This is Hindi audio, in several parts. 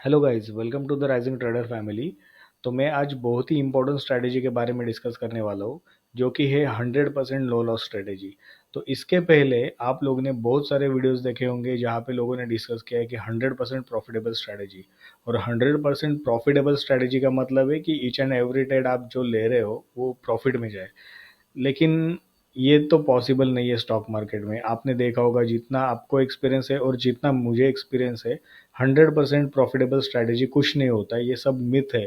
Hello guys, welcome to the rising trader family. तो मैं आज बहुत ही इंपॉर्टेंट स्ट्रैटेजी के बारे में डिस्कस करने वाला हूँ, जो कि है 100% लो लॉस स्ट्रैटेजी। तो इसके पहले आप लोगों ने बहुत सारे वीडियोस देखे होंगे जहाँ पे लोगों ने डिस्कस किया है कि 100% प्रॉफिटेबल स्ट्रैटेजी। और 100% प्रॉफिटेबल स्ट्रैटेजी का मतलब है कि ईच एंड एवरी ट्रेड आप जो ले रहे हो वो प्रॉफिट में जाए। लेकिन ये तो पॉसिबल नहीं है स्टॉक मार्केट में। आपने देखा होगा, जितना आपको एक्सपीरियंस है और जितना मुझे एक्सपीरियंस है, 100% प्रॉफिटेबल स्ट्रैटेजी कुछ नहीं होता है, ये सब मिथ है।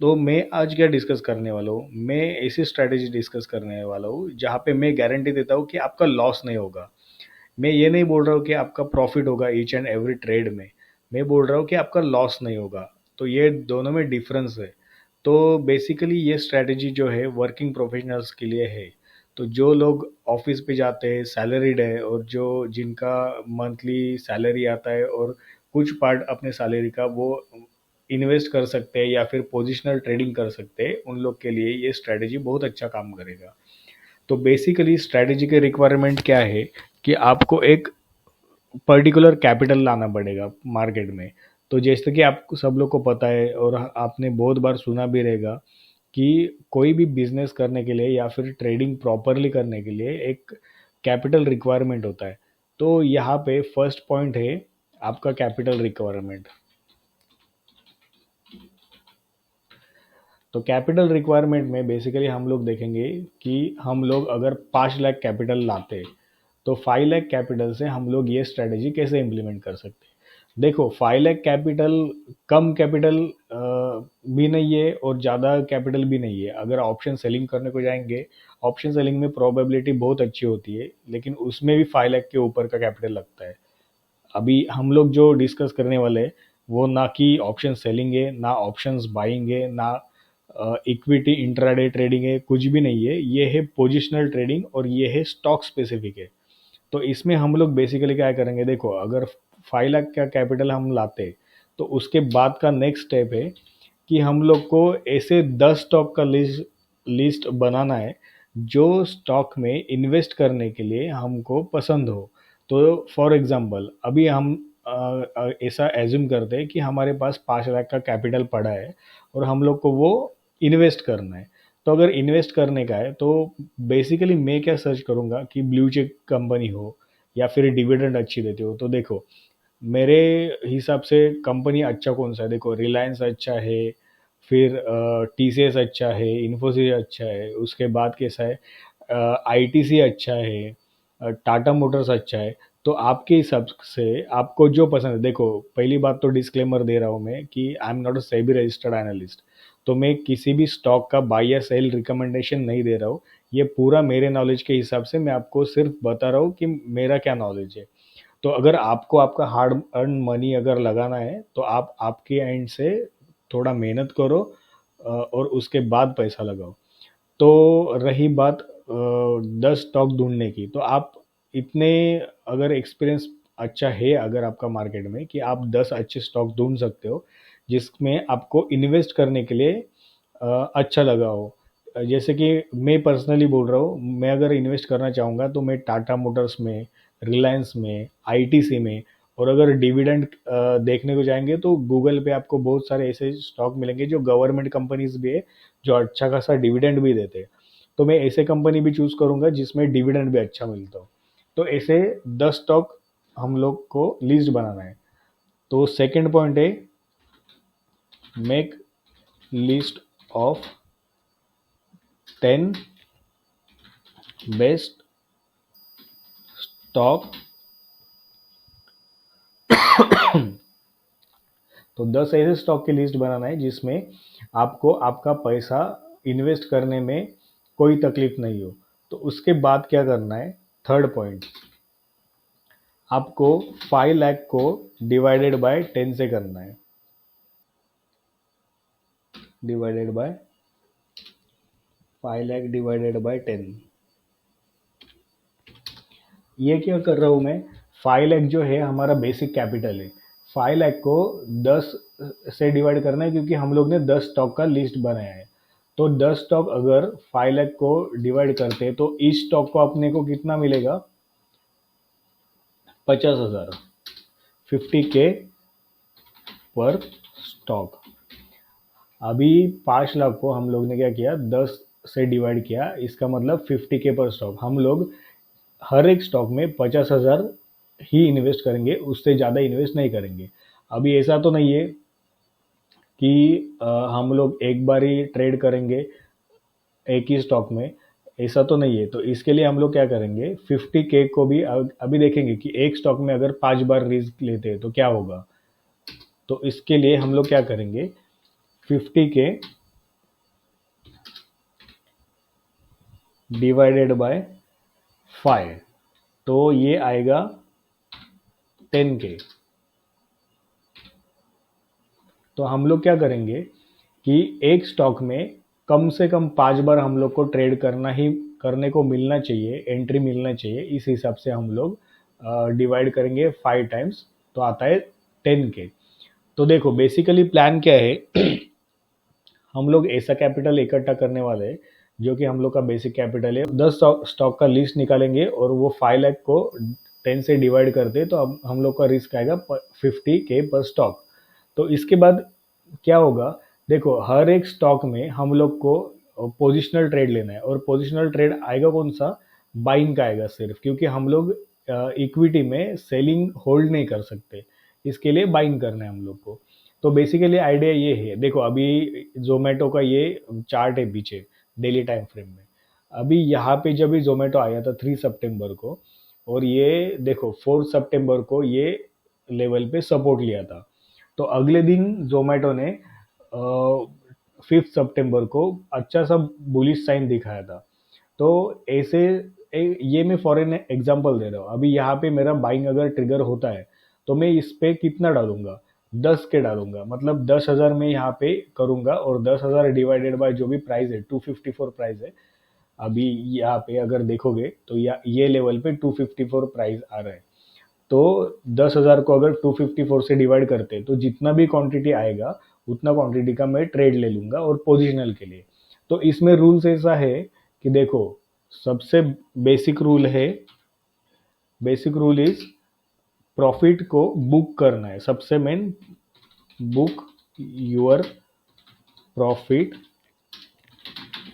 तो मैं आज क्या डिस्कस करने वाला हूँ, मैं ऐसी स्ट्रैटेजी डिस्कस करने वाला हूँ जहाँ पे मैं गारंटी देता हूँ कि आपका लॉस नहीं होगा। मैं ये नहीं बोल रहा हूँ कि आपका प्रॉफिट होगा ईच एंड एवरी ट्रेड में। मैं बोल रहा हूँ कि आपका लॉस नहीं होगा। तो ये दोनों में डिफरेंस है। तो बेसिकली ये स्ट्रैटेजी जो है वर्किंग प्रोफेशनल्स के लिए है। तो जो लोग ऑफिस पे जाते हैं, सैलरीड है, और जो जिनका मंथली सैलरी आता है और कुछ पार्ट अपने सैलरी का वो इन्वेस्ट कर सकते हैं या फिर पोजिशनल ट्रेडिंग कर सकते हैं, उन लोग के लिए ये स्ट्रैटेजी बहुत अच्छा काम करेगा। तो बेसिकली स्ट्रैटेजी के रिक्वायरमेंट क्या है कि आपको एक पर्टिकुलर कैपिटल लाना पड़ेगा मार्केट में। तो जैसे कि आपको सब लोग को पता है और आपने बहुत बार सुना भी रहेगा कि कोई भी बिजनेस करने के लिए या फिर ट्रेडिंग प्रॉपरली करने के लिए एक कैपिटल रिक्वायरमेंट होता है। तो यहाँ पे फर्स्ट पॉइंट है आपका कैपिटल रिक्वायरमेंट। तो कैपिटल रिक्वायरमेंट में बेसिकली हम लोग देखेंगे कि हम लोग अगर 5 लाख कैपिटल लाते तो 5 लाख कैपिटल से हम लोग ये स्ट्रेटेजी कैसे इम्प्लीमेंट कर सकते हैं। देखो, 5 लाख कैपिटल कम कैपिटल भी नहीं है और ज़्यादा कैपिटल भी नहीं है। अगर ऑप्शन सेलिंग करने को जाएंगे, ऑप्शन सेलिंग में प्रोबेबिलिटी बहुत अच्छी होती है, लेकिन उसमें भी 5 लाख के ऊपर का कैपिटल लगता है। अभी हम लोग जो डिस्कस करने वाले हैं वो ना कि ऑप्शन सेलिंग है, ना ऑप्शंस बाइंग है, ना इक्विटी इंट्राडे ट्रेडिंग है, कुछ भी नहीं है। ये है पोजिशनल ट्रेडिंग और ये है स्टॉक स्पेसिफिक है। तो इसमें हम लोग बेसिकली क्या करेंगे, देखो अगर 5 लाख का कैपिटल हम लाते तो उसके बाद का नेक्स्ट स्टेप है कि हम लोग को ऐसे 10 स्टॉक का लिस्ट बनाना है जो स्टॉक में इन्वेस्ट करने के लिए हमको पसंद हो। तो फॉर एग्जांपल अभी हम ऐसा एज्यूम करते हैं कि हमारे पास 5 लाख का कैपिटल पड़ा है और हम लोग को वो इन्वेस्ट करना है। तो अगर इन्वेस्ट करने का है तो बेसिकली मैं क्या सर्च करूंगा कि ब्लू चिप कंपनी हो या फिर डिविडेंड अच्छी देती हो। तो देखो, मेरे हिसाब से कंपनी अच्छा कौन सा है, देखो रिलायंस अच्छा है, फिर टीसीएस अच्छा है, इन्फोसिस अच्छा है, उसके बाद कैसा है, आईटीसी अच्छा है, टाटा मोटर्स अच्छा है। तो आपके हिसाब से आपको जो पसंद है, देखो पहली बात तो डिस्क्लेमर दे रहा हूँ मैं कि I am not a SEBI registered analyst. तो मैं किसी भी स्टॉक का बाय या सेल रिकमेंडेशन नहीं दे रहा हूँ। ये पूरा मेरे नॉलेज के हिसाब से मैं आपको सिर्फ बता रहा हूँ कि मेरा क्या नॉलेज है। तो अगर आपको आपका हार्ड अर्न मनी अगर लगाना है तो आप आपके एंड से थोड़ा मेहनत करो और उसके बाद पैसा लगाओ। तो रही बात 10 स्टॉक ढूंढने की, तो आप इतने अगर एक्सपीरियंस अच्छा है अगर आपका मार्केट में कि आप 10 अच्छे स्टॉक ढूंढ सकते हो जिसमें आपको इन्वेस्ट करने के लिए अच्छा लगा हो। जैसे कि मैं पर्सनली बोल रहा हूँ, मैं अगर इन्वेस्ट करना चाहूँगा तो मैं टाटा मोटर्स में, रिलायंस में, आईटीसी में, और अगर डिविडेंड देखने को जाएंगे तो गूगल पे आपको बहुत सारे ऐसे स्टॉक मिलेंगे जो गवर्नमेंट कंपनीज भी है, जो अच्छा खासा डिविडेंड भी देते हैं। तो मैं ऐसे कंपनी भी चूज करूंगा जिसमें डिविडेंड भी अच्छा मिलता हो। तो ऐसे 10 स्टॉक हम लोग को लिस्ट बनाना है। तो सेकंड पॉइंट है make list of 10 best stock. तो 10 ऐसे स्टॉक की लिस्ट बनाना है जिसमें आपको आपका पैसा इन्वेस्ट करने में कोई तकलीफ नहीं हो। तो उसके बाद क्या करना है, थर्ड पॉइंट, आपको 5 लाख को डिवाइडेड बाय 10 से करना है। Divided by 5 lakh divided by 10। ये क्या कर रहा हूँ मैं, 5 लाख जो है हमारा बेसिक कैपिटल है, 5 लाख को 10 से डिवाइड करना है क्योंकि हम लोग ने 10 स्टॉक का लिस्ट बनाया है। तो 10 स्टॉक अगर 5 लाख को डिवाइड करते हैं तो इस स्टॉक को अपने को कितना मिलेगा, 50,000, 50K पर स्टॉक। अभी 5 लाख को हम लोग ने क्या किया, 10 से डिवाइड किया, इसका मतलब 50K पर स्टॉक। हम लोग हर एक स्टॉक में 50,000 ही इन्वेस्ट करेंगे, उससे ज़्यादा इन्वेस्ट नहीं करेंगे। अभी ऐसा तो नहीं है कि हम लोग एक बार ही ट्रेड करेंगे एक ही स्टॉक में, ऐसा तो नहीं है। तो इसके लिए हम लोग क्या करेंगे, 50K को भी अभी देखेंगे कि एक स्टॉक में अगर 5 बार रिस्क लेते हैं तो क्या होगा। तो इसके लिए हम लोग क्या करेंगे, 50K डिवाइडेड बाय 5, तो ये आएगा 10K। तो हम लोग क्या करेंगे कि एक स्टॉक में कम से कम 5 बार हम लोग को ट्रेड करने को मिलना चाहिए, एंट्री मिलना चाहिए। इस हिसाब से हम लोग डिवाइड करेंगे 5 टाइम्स, तो आता है 10K। तो देखो बेसिकली प्लान क्या है, हम लोग ऐसा कैपिटल इकट्ठा करने वाले हैं जो कि हम लोग का बेसिक कैपिटल है। 10 स्टॉक का लिस्ट निकालेंगे और वो 5 लाख को 10 से डिवाइड करते, तो अब हम लोग का रिस्क आएगा 50K पर स्टॉक। तो इसके बाद क्या होगा, देखो हर एक स्टॉक में हम लोग को पोजिशनल ट्रेड लेना है, और पोजिशनल ट्रेड आएगा कौन सा, बाइंग का आएगा सिर्फ, क्योंकि हम लोग इक्विटी में सेलिंग होल्ड नहीं कर सकते, इसके लिए बाइंग करना है हम लोग को। तो बेसिकली आइडिया ये है, देखो अभी जोमेटो का ये चार्ट है पीछे डेली टाइम फ्रेम में। अभी यहाँ पे जब भी जोमेटो आया था 3 सितंबर को, और ये देखो 4 सितंबर को ये लेवल पे सपोर्ट लिया था। तो अगले दिन जोमेटो ने 5 सितंबर को अच्छा सा बुलिश साइन दिखाया था। तो ऐसे ये मैं फॉरेन एग्जांपल दे रहा हूँ। अभी यहाँ पे मेरा बाइंग अगर ट्रिगर होता है तो मैं इस पे कितना डालूंगा, 10K डालूंगा, मतलब 10,000 में यहाँ पे करूंगा, और 10,000 डिवाइडेड बाय जो भी प्राइस है 254 प्राइस है। अभी यहाँ पे अगर देखोगे तो ये लेवल पे 254 प्राइस आ रहा है। तो 10,000 को अगर 254 से डिवाइड करते हैं तो जितना भी क्वांटिटी आएगा उतना क्वांटिटी का मैं ट्रेड ले लूंगा, और पोजिशनल के लिए। तो इसमें रूल्स ऐसा है कि देखो, सबसे बेसिक रूल है, बेसिक रूल इज प्रॉफिट को बुक करना है, सबसे main, book your profit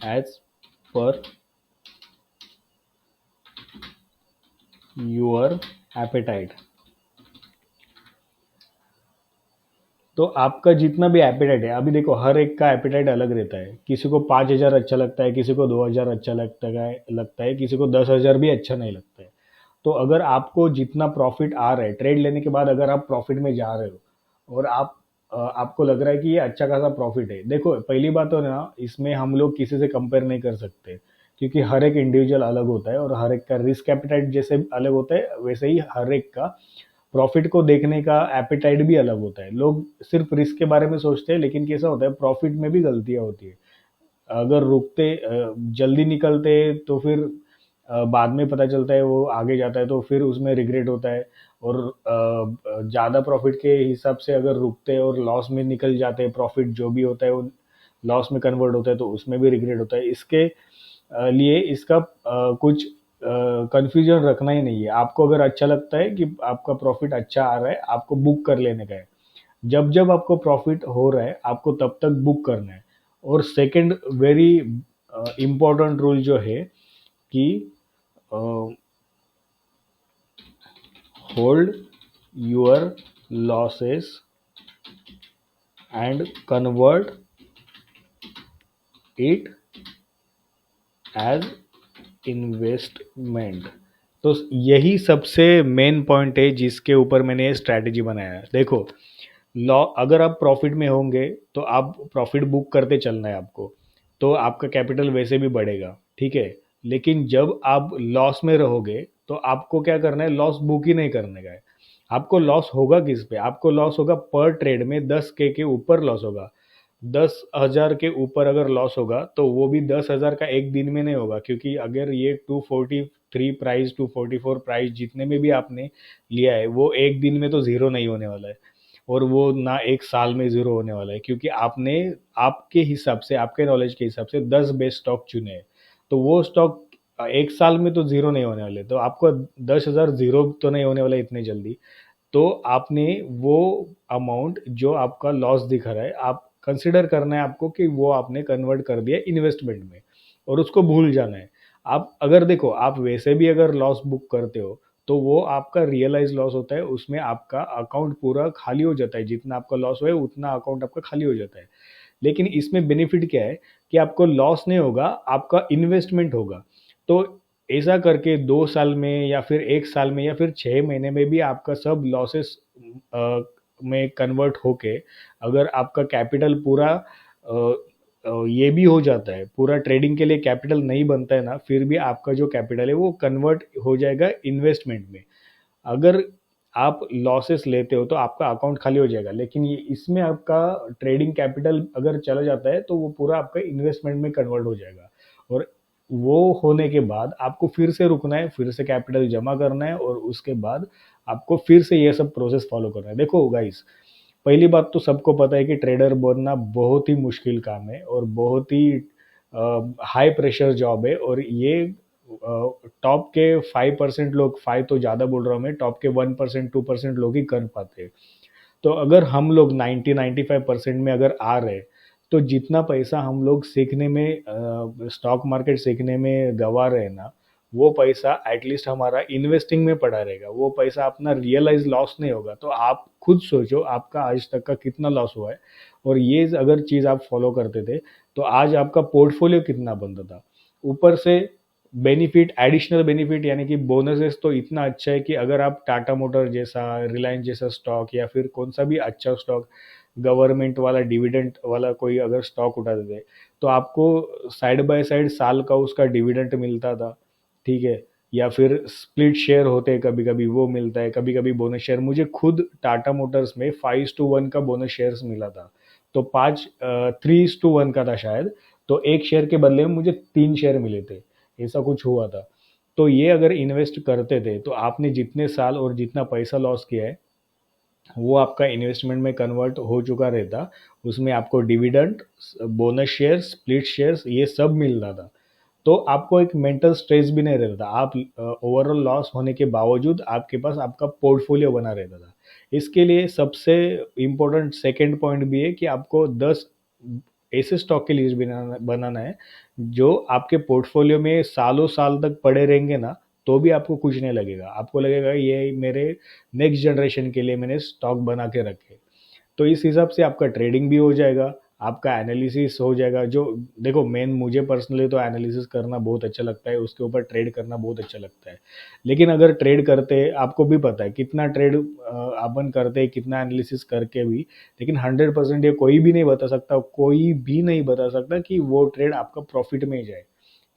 as per your appetite. तो आपका जितना भी एपेटाइट है, अभी देखो हर एक का एपेटाइट अलग रहता है, किसी को 5,000 अच्छा लगता है, किसी को 2,000 अच्छा लगता है, किसी को 10,000 भी अच्छा नहीं लगता है। तो अगर आपको जितना प्रॉफिट आ रहा है ट्रेड लेने के बाद, अगर आप प्रॉफिट में जा रहे हो और आपको लग रहा है कि ये अच्छा खासा प्रॉफिट है, देखो पहली बात तो ना, इसमें हम लोग किसी से कंपेयर नहीं कर सकते, क्योंकि हर एक इंडिविजुअल अलग होता है, और हर एक का रिस्क एपेटाइट जैसे अलग होता है, वैसे ही हर एक का प्रॉफिट को देखने का एपेटाइट भी अलग होता है। लोग सिर्फ रिस्क के बारे में सोचते हैं, लेकिन कैसा होता है, प्रॉफिट में भी गलतियां होती है। अगर रुकते जल्दी निकलते तो फिर बाद में पता चलता है वो आगे जाता है, तो फिर उसमें रिग्रेट होता है। और ज़्यादा प्रॉफिट के हिसाब से अगर रुकते और लॉस में निकल जाते हैं, प्रॉफिट जो भी होता है वो लॉस में कन्वर्ट होता है, तो उसमें भी रिग्रेट होता है। इसके लिए इसका कुछ कंफ्यूजन रखना ही नहीं है। आपको अगर अच्छा लगता है कि आपका प्रॉफिट अच्छा आ रहा है, आपको बुक कर लेने का है। जब जब आपको प्रॉफिट हो रहा है आपको तब तक बुक करना है। और सेकंड वेरी इम्पोर्टेंट रूल जो है कि hold your losses and convert it as investment. तो यही सबसे मेन पॉइंट है जिसके ऊपर मैंने ये स्ट्रैटेजी बनाया है। देखो, लॉ अगर आप प्रॉफिट में होंगे तो आप प्रॉफिट बुक करते चलना है आपको, तो आपका कैपिटल वैसे भी बढ़ेगा, ठीक है। लेकिन जब आप लॉस में रहोगे तो आपको क्या करना है, लॉस बुक ही नहीं करने का है। आपको लॉस होगा किस पे, आपको लॉस होगा पर ट्रेड में 10K के ऊपर लॉस होगा। 10,000 के ऊपर अगर लॉस होगा तो वो भी 10,000 का एक दिन में नहीं होगा, क्योंकि अगर ये 243 प्राइस 244 प्राइस जितने में भी आपने लिया है वो एक दिन में तो ज़ीरो नहीं होने वाला है, और वो ना एक साल में ज़ीरो होने वाला है, क्योंकि आपने आपके हिसाब से, आपके नॉलेज के हिसाब से 10 बेस्ट स्टॉक चुने हैं। तो वो स्टॉक एक साल में तो ज़ीरो नहीं होने वाले, तो आपको 10,000 ज़ीरो तो नहीं होने वाला इतने जल्दी। तो आपने वो अमाउंट जो आपका लॉस दिख रहा है, आप कंसिडर करना है आपको कि वो आपने कन्वर्ट कर दिया इन्वेस्टमेंट में और उसको भूल जाना है। आप अगर देखो, आप वैसे भी अगर लॉस बुक करते हो तो वो आपका रियलाइज लॉस होता है, उसमें आपका अकाउंट पूरा खाली हो जाता है, जितना आपका लॉस हुआ है उतना अकाउंट आपका खाली हो जाता है। लेकिन इसमें बेनिफिट क्या है कि आपको लॉस नहीं होगा, आपका इन्वेस्टमेंट होगा। तो ऐसा करके 2 साल में या फिर 1 साल में या फिर 6 महीने में भी आपका सब लॉसेस में कन्वर्ट होके, अगर आपका कैपिटल पूरा ये भी हो जाता है, पूरा ट्रेडिंग के लिए कैपिटल नहीं बनता है ना, फिर भी आपका जो कैपिटल है वो कन्वर्ट हो जाएगा इन्वेस्टमेंट में। अगर आप लॉसेस लेते हो तो आपका अकाउंट खाली हो जाएगा, लेकिन ये इसमें आपका ट्रेडिंग कैपिटल अगर चला जाता है तो वो पूरा आपका इन्वेस्टमेंट में कन्वर्ट हो जाएगा। और वो होने के बाद आपको फिर से रुकना है, फिर से कैपिटल जमा करना है और उसके बाद आपको फिर से ये सब प्रोसेस फॉलो करना है। देखो गाइस, पहली बात तो सबको पता है कि ट्रेडर बनना बहुत ही मुश्किल काम है और बहुत ही हाई प्रेशर जॉब है। और ये टॉप के 5% लोग, 5 तो ज़्यादा बोल रहा हूँ मैं, टॉप के 1% 2% लोग ही कर पाते हैं। तो अगर हम लोग 90-95% में अगर आ रहे, तो जितना पैसा हम लोग सीखने में, स्टॉक मार्केट सीखने में गवा रहे हैं ना, वो पैसा एटलीस्ट हमारा इन्वेस्टिंग में पड़ा रहेगा, वो पैसा अपना रियलाइज लॉस नहीं होगा। तो आप खुद सोचो आपका आज तक का कितना लॉस हुआ है, और ये अगर चीज़ आप फॉलो करते थे तो आज आपका पोर्टफोलियो कितना बनता था। ऊपर से बेनिफिट, एडिशनल बेनिफिट यानी कि बोनसेस तो इतना अच्छा है कि अगर आप टाटा मोटर जैसा, रिलायंस जैसा स्टॉक या फिर कौन सा भी अच्छा स्टॉक, गवर्नमेंट वाला डिविडेंड वाला कोई अगर स्टॉक उठाते थे तो आपको साइड बाय साइड साल का उसका डिविडेंड मिलता था, ठीक है। या फिर स्प्लिट शेयर होते हैं, कभी कभी वो मिलता है, कभी कभी बोनस शेयर। मुझे खुद टाटा मोटर्स में 5:1 का बोनस शेयर्स मिला था। तो 3:1 का था शायद। तो एक शेयर के बदले में मुझे 3 शेयर मिले थे, ऐसा कुछ हुआ था। तो ये अगर इन्वेस्ट करते थे तो आपने जितने साल और जितना पैसा लॉस किया है वो आपका इन्वेस्टमेंट में कन्वर्ट हो चुका रहता। उसमें आपको dividend, bonus share, split shares ये सब मिल रहा था। तो आपको एक मेंटल स्ट्रेस भी नहीं रहता था। आप ओवरऑल लॉस होने के बावजूद आपके पास आपका पोर्टफोलियो बना रहता था। इसके लिए सबसे इम्पोर्टेंट सेकंड पॉइंट भी है कि आपको 10 ऐसे स्टॉक की लिस्ट बनाना बनाना है जो आपके पोर्टफोलियो में सालों साल तक पड़े रहेंगे ना, तो भी आपको कुछ नहीं लगेगा। आपको लगेगा ये मेरे नेक्स्ट जनरेशन के लिए मैंने स्टॉक बना के रखे। तो इस हिसाब से आपका ट्रेडिंग भी हो जाएगा, आपका एनालिसिस हो जाएगा। जो देखो, मेन मुझे पर्सनली तो एनालिसिस करना बहुत अच्छा लगता है, उसके ऊपर ट्रेड करना बहुत अच्छा लगता है। लेकिन अगर ट्रेड करते हैं, आपको भी पता है कितना ट्रेड अपन करते हैं, कितना एनालिसिस करके भी, लेकिन 100% ये कोई भी नहीं बता सकता, कोई भी नहीं बता सकता कि वो ट्रेड आपका प्रॉफिट में जाए,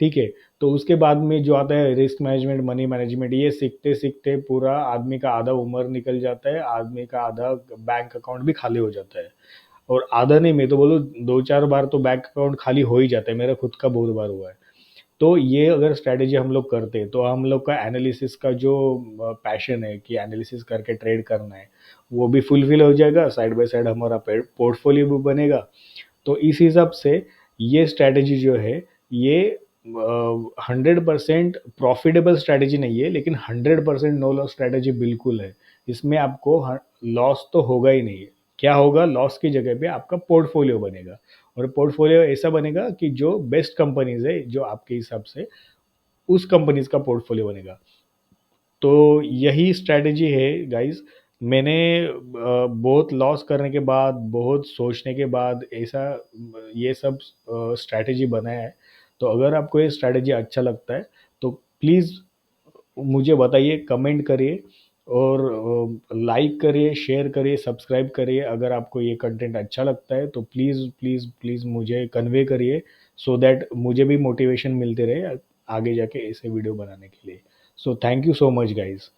ठीक है। तो उसके बाद में जो आता है रिस्क मैनेजमेंट, मनी मैनेजमेंट, ये सीखते सीखते पूरा आदमी का आधा उम्र निकल जाता है, आदमी का आधा बैंक अकाउंट भी खाली हो जाता है। और आधा नहीं, मैं तो बोलूँ 2-4 बार तो बैंक अकाउंट खाली हो ही जाता है, मेरा खुद का बहुत बार हुआ है। तो ये अगर स्ट्रैटेजी हम लोग करते हैं तो हम लोग का एनालिसिस का जो पैशन है कि एनालिसिस करके ट्रेड करना है, वो भी फुलफिल हो जाएगा, साइड बाय साइड हमारा पोर्टफोलियो भी बनेगा। तो इस हिसाब से ये स्ट्रैटेजी जो है, ये 100% प्रॉफिटेबल स्ट्रैटेजी नहीं है, लेकिन 100% नो लॉस स्ट्रैटेजी बिल्कुल है। इसमें आपको लॉस तो होगा ही नहीं। क्या होगा, लॉस की जगह पे आपका पोर्टफोलियो बनेगा, और पोर्टफोलियो ऐसा बनेगा कि जो बेस्ट कंपनीज है जो आपके हिसाब से, उस कंपनीज का पोर्टफोलियो बनेगा। तो यही स्ट्रैटेजी है गाइस। मैंने बहुत लॉस करने के बाद, बहुत सोचने के बाद ऐसा ये सब स्ट्रैटेजी बनाया है। तो अगर आपको ये स्ट्रैटेजी अच्छा लगता है तो प्लीज़ मुझे बताइए, कमेंट करिए और लाइक करिए, शेयर करिए, सब्सक्राइब करिए। अगर आपको ये कंटेंट अच्छा लगता है तो प्लीज़ प्लीज़ प्लीज़ मुझे कन्वे करिए, सो दैट मुझे भी मोटिवेशन मिलते रहे आगे जाके ऐसे वीडियो बनाने के लिए। So thank you so much guys.